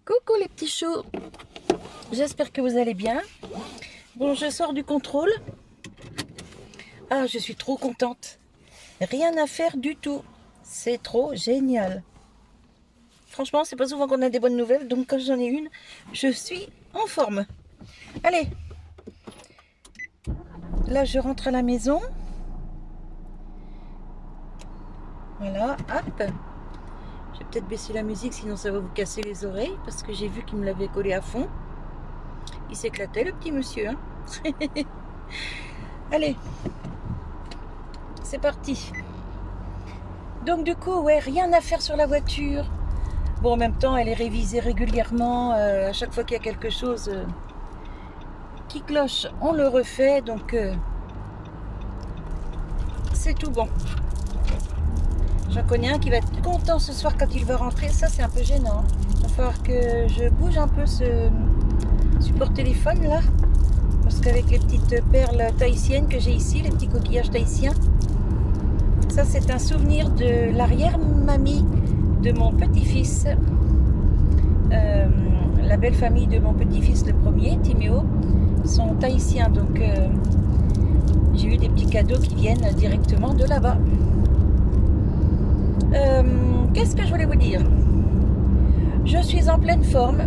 Coucou les petits choux, j'espère que vous allez bien. Bon, je sors du contrôle. Ah, je suis trop contente. Rien à faire du tout. C'est trop génial. Franchement, c'est pas souvent qu'on a des bonnes nouvelles, donc quand j'en ai une, je suis en forme. Allez. Là, je rentre à la maison. Voilà, hop. Je vais peut-être baisser la musique, sinon ça va vous casser les oreilles, parce que j'ai vu qu'il me l'avait collé à fond. Il s'éclatait, le petit monsieur. Hein. Allez. C'est parti. Donc du coup, ouais, rien à faire sur la voiture. Bon, en même temps, elle est révisée régulièrement. À chaque fois qu'il y a quelque chose qui cloche, on le refait. Donc, c'est tout bon. J'en connais un qui va être content ce soir quand il va rentrer. Ça, c'est un peu gênant. Il va falloir que je bouge un peu ce support téléphone là. Parce qu'avec les petites perles tahitiennes que j'ai ici, les petits coquillages tahitiens, ça, c'est un souvenir de l'arrière-mamie de mon petit-fils. La belle famille de mon petit-fils, le premier, Timéo, sont tahitiens. Donc, j'ai eu des petits cadeaux qui viennent directement de là-bas. Qu'est-ce que je voulais vous dire? Je suis en pleine forme.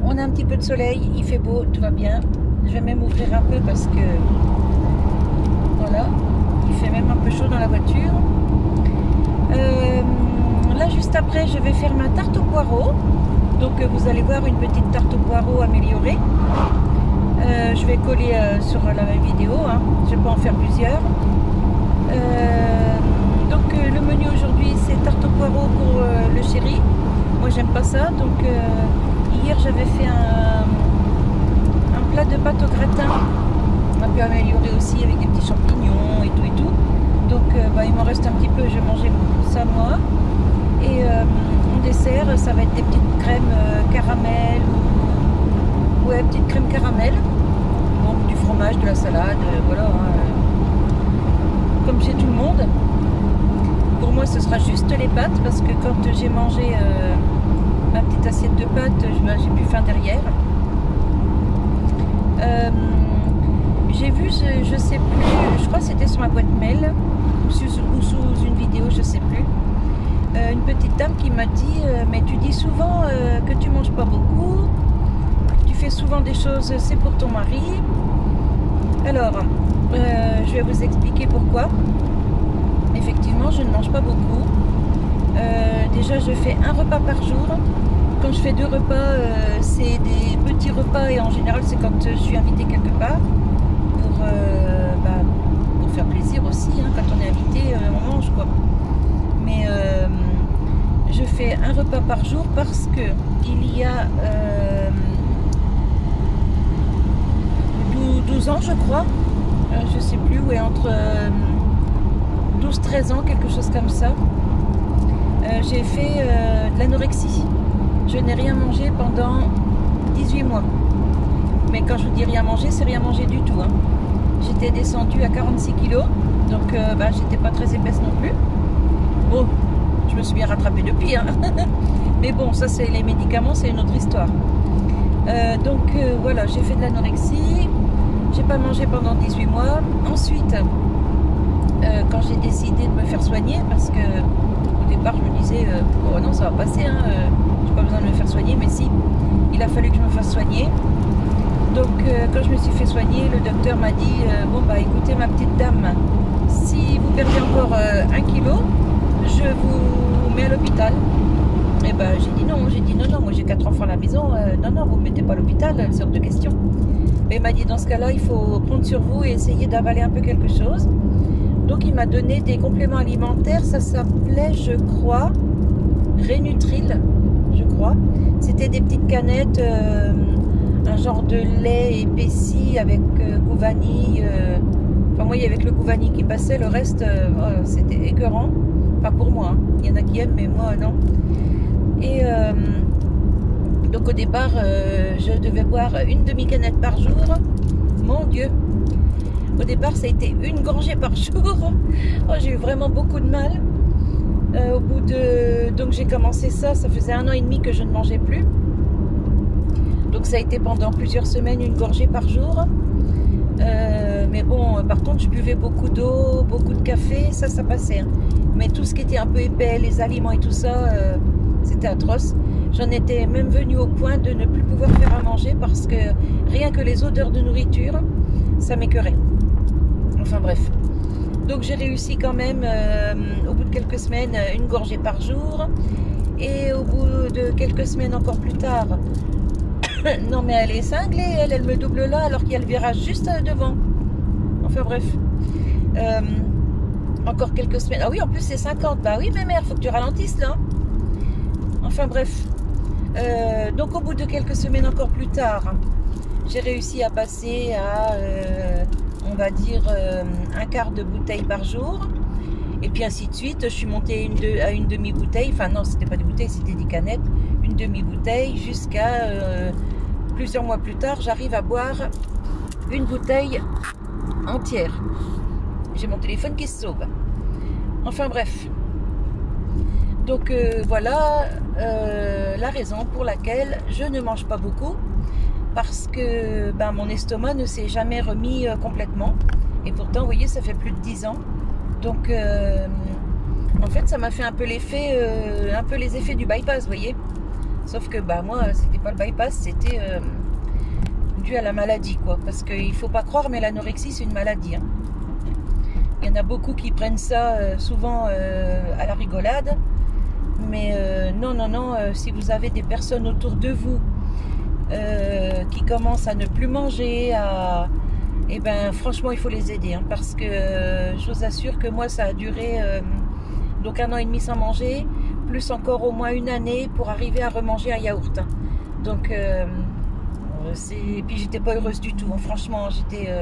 On a un petit peu de soleil, il fait beau, tout va bien. Je vais même ouvrir un peu parce que voilà, il fait même un peu chaud dans la voiture. Là, juste après, je vais faire ma tarte au poireau. Donc, vous allez voir une petite tarte au poireau améliorée. Je vais coller sur la même vidéo. Hein. Je vais pas en faire plusieurs. Donc, le menu aujourd'hui, c'est tarte au poireau pour le chéri. Moi, j'aime pas ça. Donc, hier, j'avais fait un plat de pâte au gratin. Un peu amélioré aussi avec des petits champignons et tout et tout. Donc, il m'en reste un petit peu. Je vais manger ça moi. Et en dessert, ça va être des petites crèmes caramel. Ouais, petites crèmes caramel. Donc, du fromage, de la salade. Voilà. Comme chez tout le monde. Pour moi, ce sera juste les pâtes parce que quand j'ai mangé ma petite assiette de pâtes, j'ai plus faim derrière. J'ai vu, je sais plus, je crois que c'était sur ma boîte mail ou sous une vidéo, je sais plus. Une petite dame qui m'a dit mais tu dis souvent que tu manges pas beaucoup, que tu fais souvent des choses, c'est pour ton mari. Alors, je vais vous expliquer pourquoi. Effectivement, je ne mange pas beaucoup. Déjà, je fais un repas par jour. Quand je fais 2 repas, c'est des petits repas et en général, c'est quand je suis invitée quelque part pour faire plaisir aussi. Hein, quand on est invité, on mange quoi. Mais je fais un repas par jour parce que il y a 12 ans, je crois. Je sais plus, ouais, entre 12-13 ans, quelque chose comme ça. J'ai fait de l'anorexie. Je n'ai rien mangé pendant 18 mois. Mais quand je vous dis rien manger, c'est rien manger du tout. Hein. J'étais descendue à 46 kilos. Donc, j'étais pas très épaisse non plus. Bon, je me suis bien rattrapée depuis. Hein. Mais bon, ça, c'est les médicaments, c'est une autre histoire. Voilà, j'ai fait de l'anorexie. J'ai pas mangé pendant 18 mois. Ensuite, quand j'ai décidé de me faire soigner, parce que au départ, je me disais, oh non, ça va passer, hein, j'ai pas besoin de me faire soigner, mais si, il a fallu que je me fasse soigner. Donc, quand je me suis fait soigner, le docteur m'a dit, écoutez, ma petite dame, si vous perdez encore 1 kilo, je vous mets à l'hôpital. Et j'ai dit non, moi j'ai 4 enfants à la maison, non, vous me mettez pas à l'hôpital, c'est hors de question. Mais il m'a dit, dans ce cas-là, il faut prendre sur vous et essayer d'avaler un peu quelque chose. Donc, il m'a donné des compléments alimentaires, ça s'appelait, je crois, Rénutril, je crois. C'était des petites canettes, un genre de lait épaissi avec goût vanille. Enfin, moi, il y avait que le goût vanille qui passait, le reste, c'était écœurant. Pas pour moi, hein. Il y en a qui aiment, mais moi, non. Et donc, au départ, je devais boire une demi-canette par jour. Mon Dieu! Au départ, ça a été une gorgée par jour. Oh, j'ai eu vraiment beaucoup de mal. Au bout de... Donc, j'ai commencé ça. Ça faisait 1 an et demi que je ne mangeais plus. Donc ça a été pendant plusieurs semaines une gorgée par jour. Mais bon, par contre, je buvais beaucoup d'eau, beaucoup de café, ça passait. Hein. Mais tout ce qui était un peu épais, les aliments et tout ça, c'était atroce. J'en étais même venue au point de ne plus pouvoir faire à manger parce que rien que les odeurs de nourriture, ça m'écœurait. Enfin bref. Donc j'ai réussi quand même, au bout de quelques semaines, une gorgée par jour. Et au bout de quelques semaines encore plus tard, non mais elle est cinglée, elle me double là alors qu'il y a le virage juste devant. Enfin bref. Encore quelques semaines. Ah oui, en plus c'est 50. Bah oui, mais mère, faut que tu ralentisses là. Enfin bref. Donc au bout de quelques semaines encore plus tard, j'ai réussi à passer à, on va dire, un quart de bouteille par jour. Et puis ainsi de suite, je suis montée à une demi-bouteille. Enfin non, c'était pas des bouteilles, c'était des canettes. Une demi-bouteille jusqu'à plusieurs mois plus tard, j'arrive à boire une bouteille entière. J'ai mon téléphone qui se sauve. Enfin bref. Donc voilà la raison pour laquelle je ne mange pas beaucoup. Parce que mon estomac ne s'est jamais remis complètement. Et pourtant, vous voyez, ça fait plus de 10 ans. Donc, en fait, ça m'a fait un peu l'effet, un peu les effets du bypass, vous voyez. Sauf que, moi, c'était pas le bypass, c'était dû à la maladie, quoi. Parce qu'il faut pas croire, mais l'anorexie, c'est une maladie. Hein. Il y en a beaucoup qui prennent ça souvent à la rigolade. Mais non, si vous avez des personnes autour de vous qui commencent à ne plus manger, et franchement il faut les aider, hein, parce que je vous assure que moi ça a duré donc 1 an et demi sans manger, plus encore au moins 1 année pour arriver à remanger un yaourt. Hein. Donc et puis j'étais pas heureuse du tout, hein. Franchement j'étais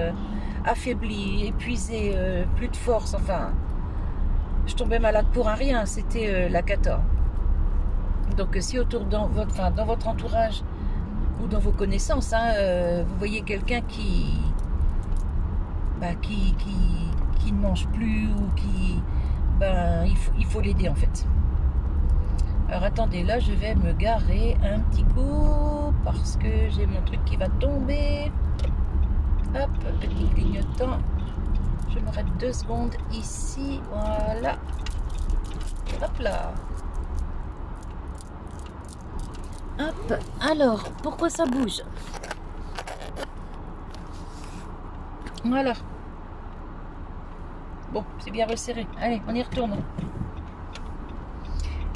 affaiblie, épuisée, plus de force, enfin je tombais malade pour un rien, c'était la cata. Donc si autour dans votre entourage ou dans vos connaissances, hein, vous voyez quelqu'un qui ne mange plus ou qui, il faut l'aider en fait. Alors attendez, là je vais me garer un petit coup parce que j'ai mon truc qui va tomber. Hop, petit clignotant. Je m'arrête 2 secondes ici, voilà. Hop là. Hop, alors, pourquoi ça bouge? Voilà. Bon, c'est bien resserré. Allez, on y retourne.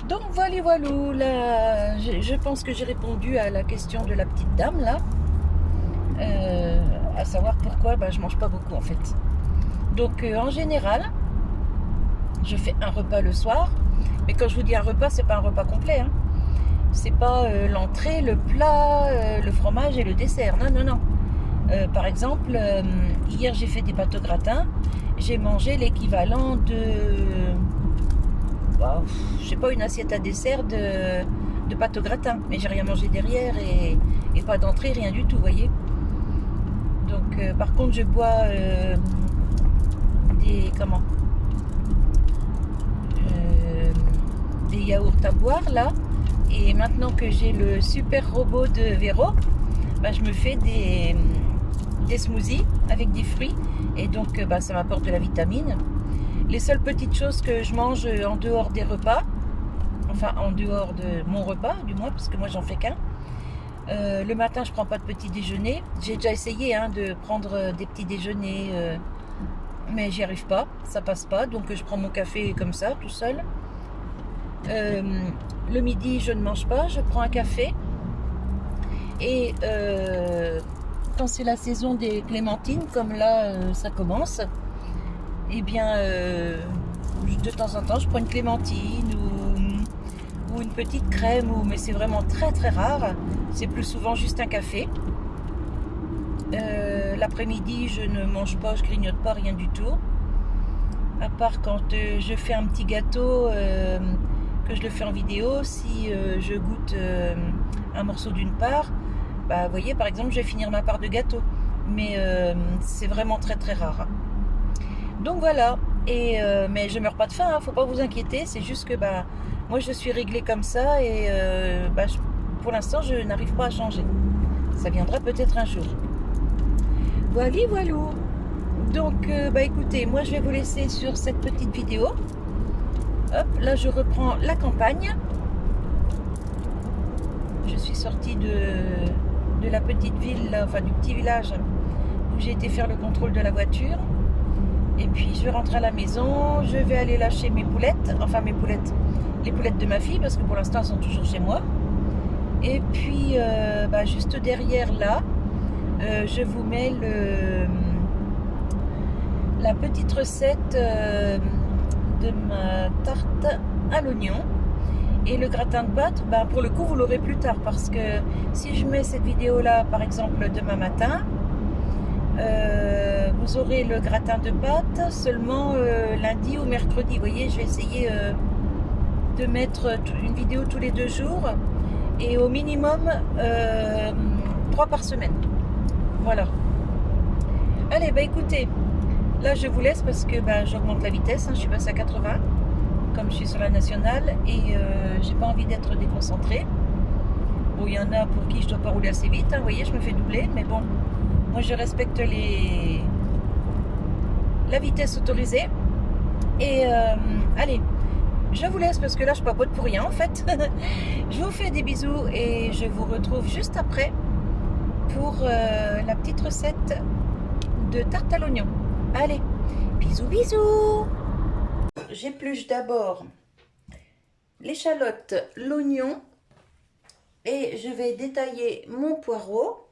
Donc voilà, là, je pense que j'ai répondu à la question de la petite dame là. À savoir pourquoi je mange pas beaucoup en fait. Donc en général, je fais un repas le soir. Mais quand je vous dis un repas, c'est pas un repas complet. Hein. C'est pas l'entrée, le plat, le fromage et le dessert. Non. Par exemple, hier j'ai fait des pâtes au gratin. J'ai mangé l'équivalent de, je sais pas, une assiette à dessert de pâtes au gratin. Mais j'ai rien mangé derrière et pas d'entrée, rien du tout, vous voyez. Donc par contre, je bois des yaourts à boire là. Et maintenant que j'ai le super robot de Véro, je me fais des smoothies avec des fruits. Et donc ça m'apporte de la vitamine. Les seules petites choses que je mange en dehors des repas, enfin en dehors de mon repas du moins, parce que moi j'en fais qu'un. Le matin je prends pas de petit déjeuner. J'ai déjà essayé de prendre des petits déjeuners, mais j'y arrive pas, ça passe pas. Donc je prends mon café comme ça, tout seul. Le midi je ne mange pas, je prends un café. Et quand c'est la saison des clémentines, comme là ça commence, et bien de temps en temps je prends une clémentine ou une petite crème, mais c'est vraiment très très rare. C'est plus souvent juste un café. L'après-midi je ne mange pas, je grignote pas, rien du tout, à part quand je fais un petit gâteau, que je le fais en vidéo. Si je goûte un morceau d'une part, vous voyez, par exemple, je vais finir ma part de gâteau. Mais c'est vraiment très très rare. Donc voilà. Et mais je meurs pas de faim, hein, faut pas vous inquiéter. C'est juste que moi je suis réglée comme ça et pour l'instant je n'arrive pas à changer. Ça viendra peut-être un jour. Voilà, voilà. Donc, bah écoutez, moi je vais vous laisser sur cette petite vidéo. Hop, là je reprends la campagne. Je suis sortie de la petite ville, enfin du petit village où j'ai été faire le contrôle de la voiture. Et puis je vais rentrer à la maison, je vais aller lâcher mes poulettes, enfin mes poulettes, les poulettes de ma fille, parce que pour l'instant elles sont toujours chez moi. Et puis bah, juste derrière là, je vous mets la petite recette de ma tarte à l'oignon. Et le gratin de pâte, bah, pour le coup vous l'aurez plus tard, parce que si je mets cette vidéo là par exemple demain matin, vous aurez le gratin de pâte seulement lundi ou mercredi. Vous voyez, je vais essayer de mettre une vidéo tous les 2 jours et au minimum 3 par semaine. Voilà. Allez, bah écoutez, là je vous laisse parce que bah, j'augmente la vitesse, hein, je suis passée à 80 comme je suis sur la nationale et j'ai pas envie d'être déconcentrée. Bon, il y en a pour qui je dois pas rouler assez vite, hein, vous voyez, je me fais doubler, mais bon, moi je respecte la vitesse autorisée. Et allez, je vous laisse parce que là je papote pour rien en fait. Je vous fais des bisous et je vous retrouve juste après pour la petite recette de tarte à l'oignon. Allez, bisous bisous. J'épluche d'abord l'échalote, l'oignon et je vais détailler mon poireau.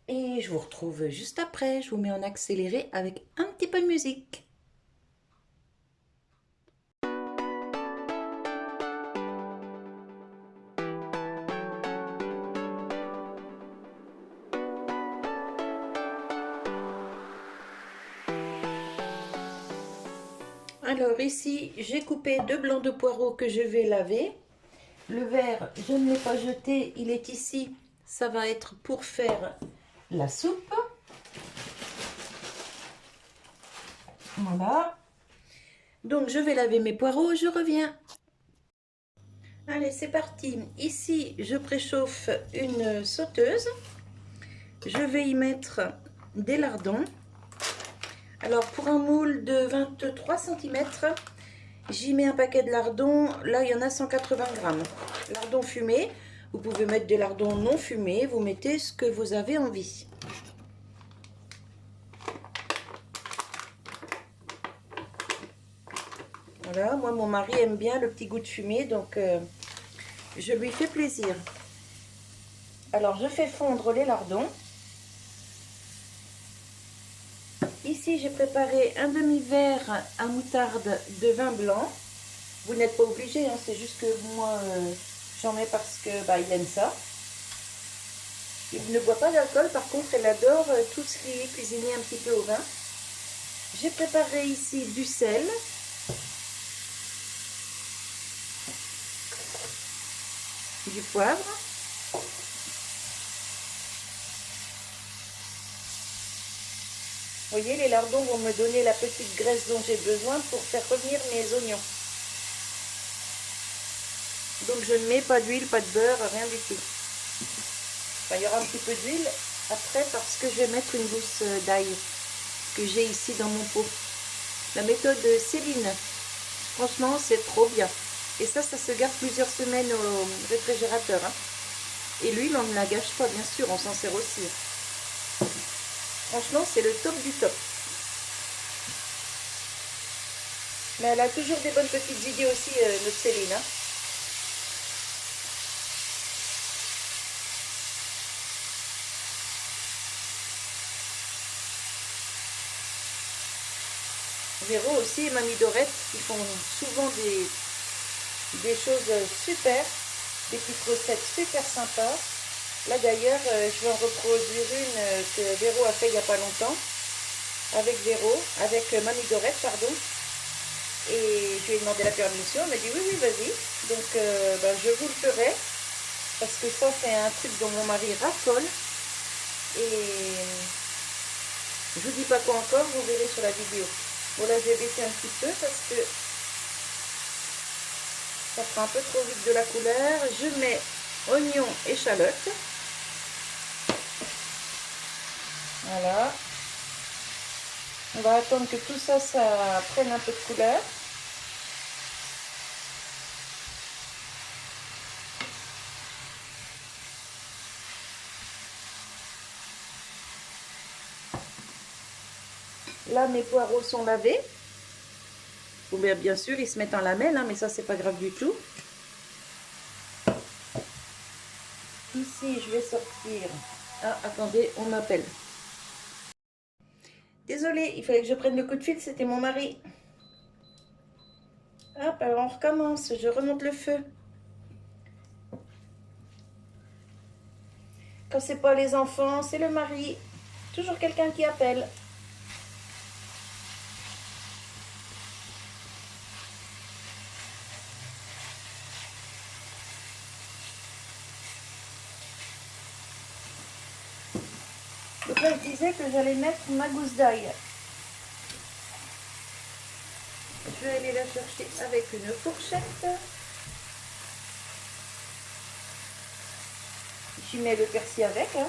Et je vous retrouve juste après. Je vous mets en accéléré avec un petit peu de musique. Alors ici, j'ai coupé 2 blancs de poireaux que je vais laver. Le vert, je ne l'ai pas jeté, il est ici. Ça va être pour faire la soupe. Voilà. Donc je vais laver mes poireaux, je reviens. Allez, c'est parti. Ici, je préchauffe une sauteuse. Je vais y mettre des lardons. Alors pour un moule de 23 cm, j'y mets un paquet de lardons. Là, il y en a 180 grammes. Lardons fumés. Vous pouvez mettre des lardons non fumés. Vous mettez ce que vous avez envie. Voilà, moi mon mari aime bien le petit goût de fumée, donc je lui fais plaisir. Alors je fais fondre les lardons. Ici j'ai préparé un demi-verre à moutarde de vin blanc. Vous n'êtes pas obligé, hein, c'est juste que moi j'en mets parce que bah, il aime ça. Il ne boit pas d'alcool, par contre elle adore tout ce qui est cuisiné un petit peu au vin. J'ai préparé ici du sel. Du poivre. Vous voyez, les lardons vont me donner la petite graisse dont j'ai besoin pour faire revenir mes oignons. Donc je ne mets pas d'huile, pas de beurre, rien du tout. Enfin, il y aura un petit peu d'huile après parce que je vais mettre une gousse d'ail que j'ai ici dans mon pot. La méthode Céline, franchement c'est trop bien. Et ça se garde plusieurs semaines au réfrigérateur. Hein. Et l'huile, on ne la gâche pas, bien sûr, on s'en sert aussi. Franchement, c'est le top du top. Mais elle a toujours des bonnes petites idées aussi, notre Céline. Hein. Véro aussi et Mamie Dorette, qui font souvent des choses super, des petites recettes super sympas. Là d'ailleurs, je vais en reproduire une que Véro a fait il n'y a pas longtemps, avec Mamie Dorette, pardon. Et je lui ai demandé la permission, elle m'a dit oui, oui, vas-y. Donc bah, je vous le ferai, parce que ça c'est un truc dont mon mari raffole. Et je vous dis pas quoi encore, vous verrez sur la vidéo. Bon là je vais baisser un petit peu parce que ça fera un peu trop vite de la couleur. Je mets oignons, échalotes. Voilà. On va attendre que tout ça, ça prenne un peu de couleur. Là, mes poireaux sont lavés. Ou bien sûr, ils se mettent en lamelles, hein, mais ça, c'est pas grave du tout. Ici, je vais sortir. Ah, attendez, on m'appelle. Désolée, il fallait que je prenne le coup de fil, c'était mon mari. Hop, alors on recommence, je remonte le feu. Quand c'est pas les enfants, c'est le mari. Toujours quelqu'un qui appelle. Donc là, je disais que j'allais mettre ma gousse d'ail. Je vais aller la chercher avec une fourchette. J'y mets le persil avec. Hein.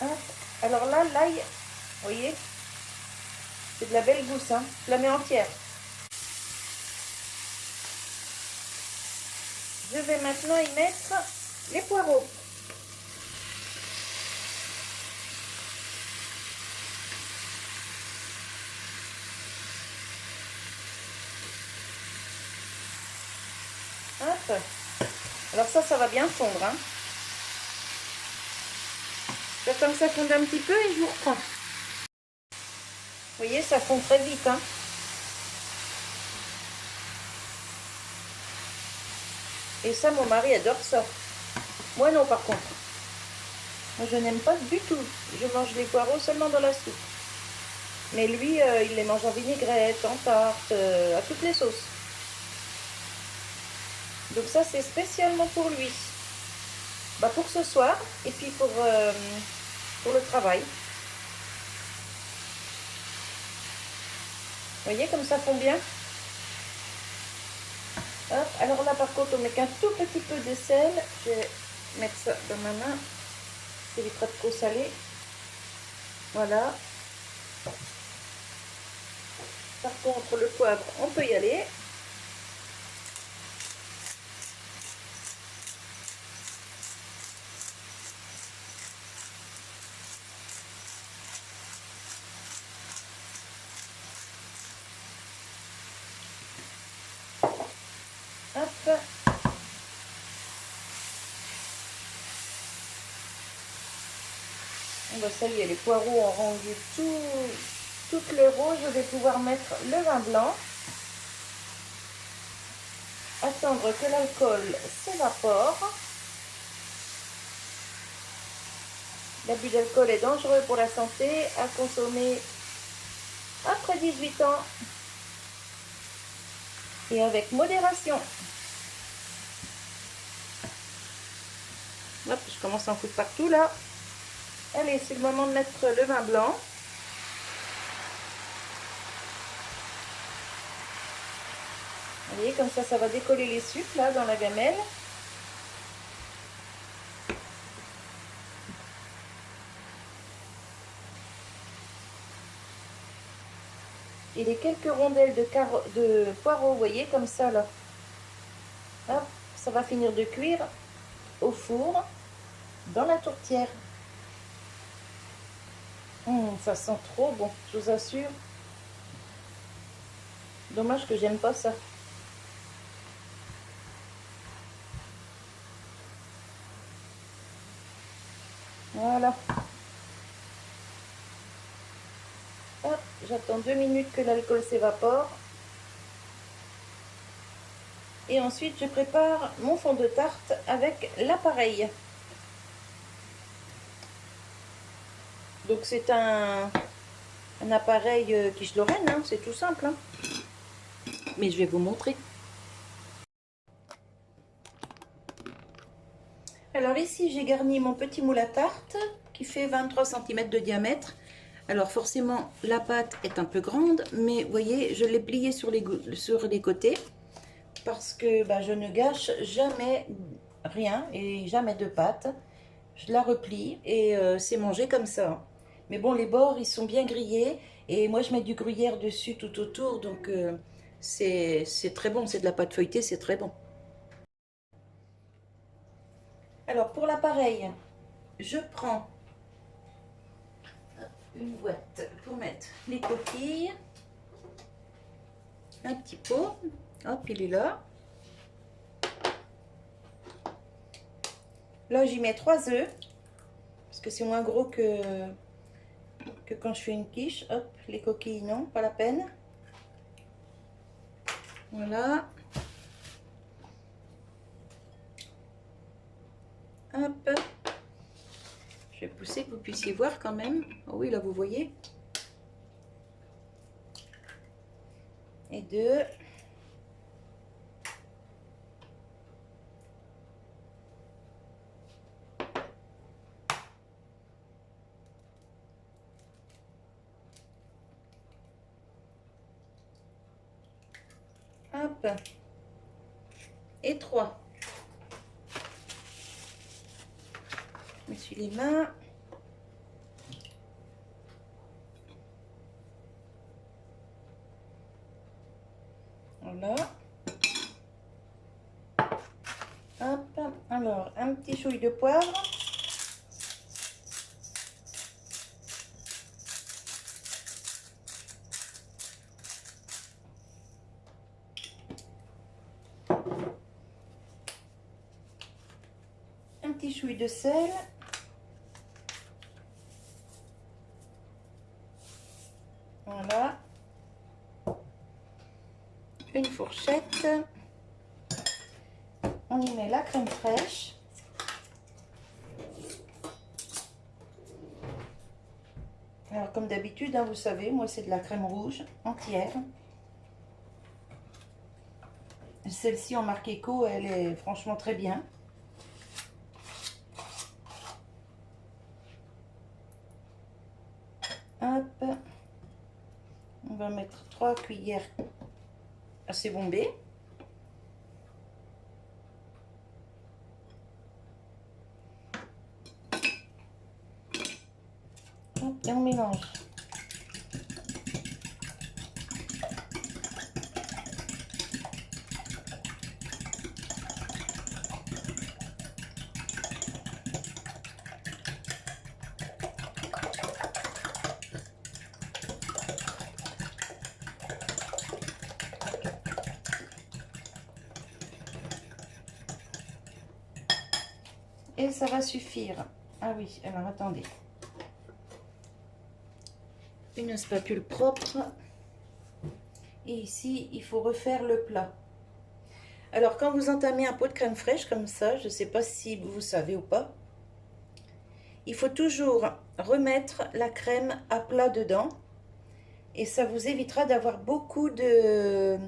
Hop. Alors là, l'ail, vous voyez, c'est de la belle gousse. Hein. Je la mets entière. Je vais maintenant y mettre les poireaux. Hop. Alors ça va bien fondre. Hein. J'attends que ça fonde un petit peu et je vous reprends. Vous voyez, ça fond très vite. Hein. Et ça, mon mari adore ça. Moi non, par contre. Moi, je n'aime pas du tout. Je mange les poireaux seulement dans la soupe. Mais lui, il les mange en vinaigrette, en tarte, à toutes les sauces. Donc ça, c'est spécialement pour lui. Bah, pour ce soir et puis pour le travail. Vous voyez comme ça fond bien. Hop. Alors là, par contre, on met qu'un tout petit peu de sel. Je vais mettre ça dans ma main. Ça évitera de trop salé. Voilà. Par contre, le poivre, on peut y aller. Hop. Bon, ça y est, les poireaux ont rendu tout le rose. Je vais pouvoir mettre le vin blanc. Attendre que l'alcool s'évapore. L'abus d'alcool est dangereux pour la santé, à consommer après 18 ans et avec modération. Hop, je commence à en foutre partout là. Allez, c'est le moment de mettre le vin blanc. Vous voyez, comme ça va décoller les sucres là dans la gamelle. Et les quelques rondelles de poireaux, vous voyez, comme ça là. Hop, ça va finir de cuire au four dans la tourtière. Ça sent trop bon, je vous assure. Dommage que j'aime pas ça. Voilà. Hop, j'attends 2 minutes que l'alcool s'évapore. Et ensuite, je prépare mon fond de tarte avec l'appareil. Donc c'est un appareil quiche Lorraine, hein, c'est tout simple. Hein. Mais je vais vous montrer. Alors ici, j'ai garni mon petit moule à tarte qui fait 23 cm de diamètre. Alors forcément, la pâte est un peu grande, mais vous voyez, je l'ai plié sur les côtés parce que bah, je ne gâche jamais rien et jamais de pâte. Je la replie et c'est mangé comme ça. Mais bon, les bords, ils sont bien grillés et moi, je mets du gruyère dessus tout autour, donc c'est très bon. C'est de la pâte feuilletée, c'est très bon. Alors, pour l'appareil, je prends une boîte pour mettre les coquilles, un petit pot, hop, il est là. Là, j'y mets 3 œufs, parce que c'est moins gros que quand je fais une quiche. Hop, les coquilles, non, pas la peine. Voilà. Hop. Je vais pousser que vous puissiez voir quand même. Oh oui, là, vous voyez. Et 2. Hop. Et 3. Je me suis les mains. Voilà. Hop. Alors, un petit chouille de poivre. Un petit chouille de sel. Voilà. Une fourchette. On y met la crème fraîche. Alors comme d'habitude, hein, vous savez, moi c'est de la crème rouge entière. Celle-ci en marque Eco, elle est franchement très bien. Hop. On va mettre 3 cuillères assez bombées. Hop, et on mélange. Et ça va suffire. Ah oui, alors attendez. Une spatule propre. Et ici, il faut refaire le plat. Alors, quand vous entamez un pot de crème fraîche comme ça, je ne sais pas si vous savez ou pas, il faut toujours remettre la crème à plat dedans. Et ça vous évitera d'avoir beaucoup de...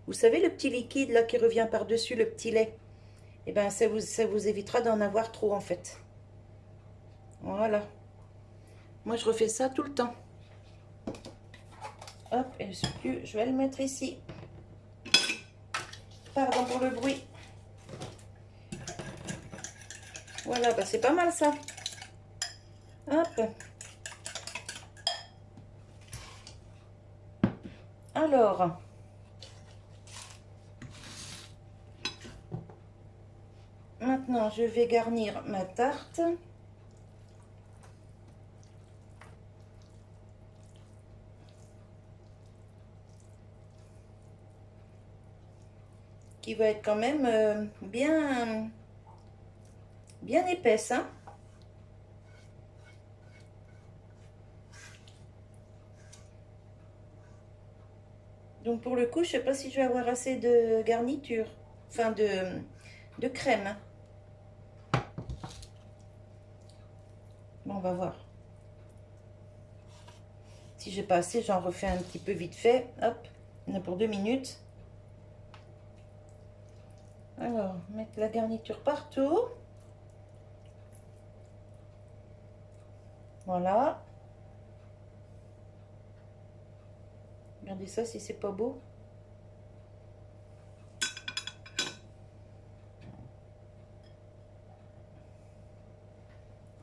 Vous savez, le petit liquide là qui revient par-dessus, le petit lait. Et bien, ça vous évitera d'en avoir trop en fait. Voilà. Moi, je refais ça tout le temps. Hop, et je vais le mettre ici. Pardon pour le bruit. Voilà, bah c'est pas mal ça. Hop. Alors. Maintenant, je vais garnir ma tarte. Qui va être quand même bien épaisse, hein. Donc pour le coup, je sais pas si je vais avoir assez de garniture, enfin de crème. Bon, on va voir. Si j'ai pas assez, j'en refais un petit peu vite fait. Hop, on a pour 2 minutes. Alors, mettre la garniture partout. Voilà. Regardez ça si c'est pas beau.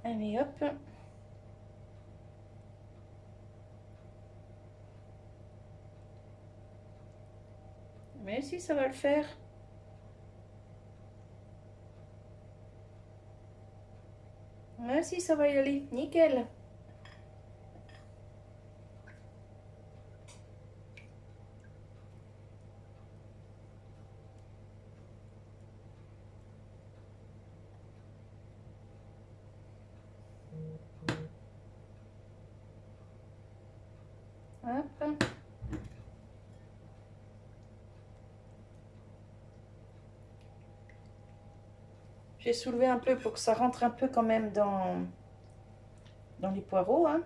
Allez, hop. Mais si, ça va le faire. Mais si, ça va y aller. Nickel. Hop. J'ai soulevé un peu pour que ça rentre un peu quand même dans les poireaux, hein.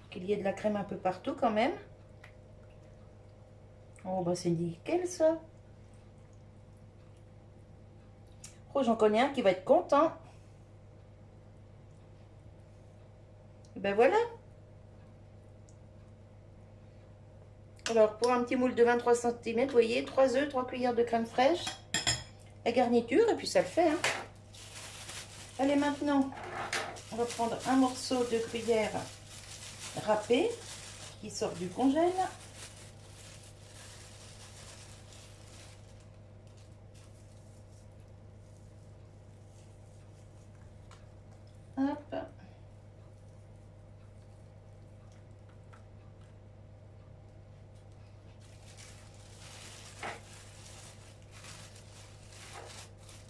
Pour qu'il y ait de la crème un peu partout quand même. Oh bah c'est nickel ça. Oh, j'en connais un qui va être content. Et ben voilà. Alors pour un petit moule de 23 cm, vous voyez, 3 œufs, 3 cuillères de crème fraîche, la garniture, et puis ça le fait, hein. Allez, maintenant, on va prendre un morceau de gruyère râpé qui sort du congèle. Hop.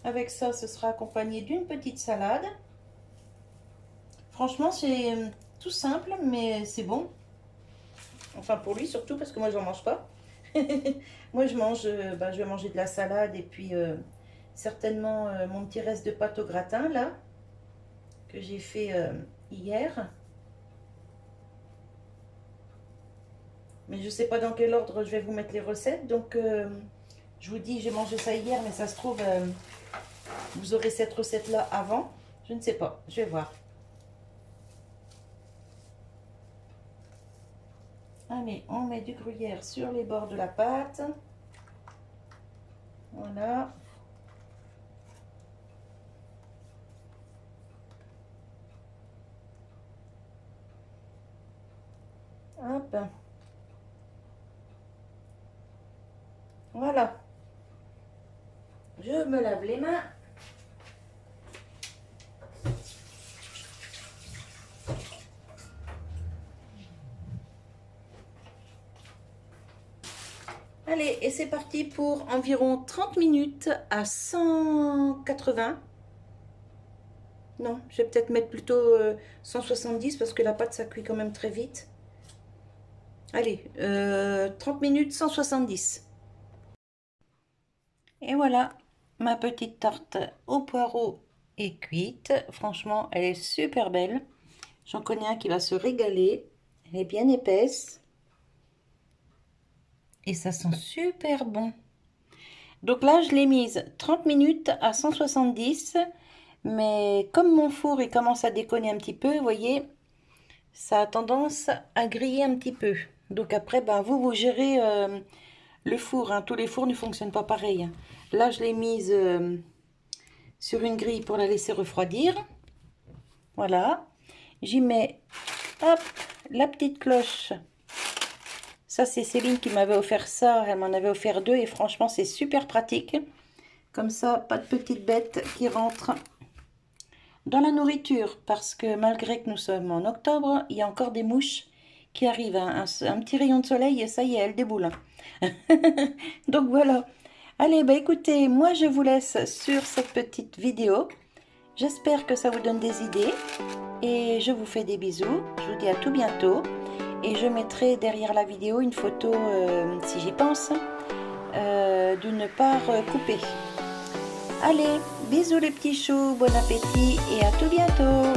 Avec ça, ce sera accompagné d'une petite salade. Franchement, c'est tout simple, mais c'est bon. Enfin, pour lui surtout, parce que moi, j'en mange pas. Moi, je mange, je vais manger de la salade et puis certainement mon petit reste de pâte au gratin, là, que j'ai fait hier. Mais je sais pas dans quel ordre je vais vous mettre les recettes. Donc, je vous dis, j'ai mangé ça hier, mais ça se trouve, vous aurez cette recette-là avant. Je ne sais pas, je vais voir. Allez, on met du gruyère sur les bords de la pâte. Voilà. Hop. Voilà. Je me lave les mains. Allez, et c'est parti pour environ 30 minutes à 180. Non, je vais peut-être mettre plutôt 170 parce que la pâte, ça cuit quand même très vite. Allez, 30 minutes, 170. Et voilà, ma petite tarte au poireau est cuite. Franchement, elle est super belle. J'en connais un qui va se régaler. Elle est bien épaisse. Et ça sent super bon. Donc là, je l'ai mise 30 minutes à 170. Mais comme mon four, il commence à déconner un petit peu, vous voyez, ça a tendance à griller un petit peu. Donc après, ben, vous gérez le four, hein. Tous les fours ne fonctionnent pas pareil. Là, je l'ai mise sur une grille pour la laisser refroidir. Voilà. J'y mets, hop, la petite cloche. Ça, c'est Céline qui m'avait offert ça. Elle m'en avait offert 2 et franchement, c'est super pratique. Comme ça, pas de petites bêtes qui rentrent dans la nourriture. Parce que malgré que nous sommes en octobre, il y a encore des mouches qui arrivent. Un petit rayon de soleil et ça y est, elles déboulent. Donc voilà. Allez, bah écoutez, moi je vous laisse sur cette petite vidéo. J'espère que ça vous donne des idées. Et je vous fais des bisous. Je vous dis à tout bientôt. Et je mettrai derrière la vidéo une photo, si j'y pense, d'une part coupée. Allez, bisous les petits choux, bon appétit et à tout bientôt.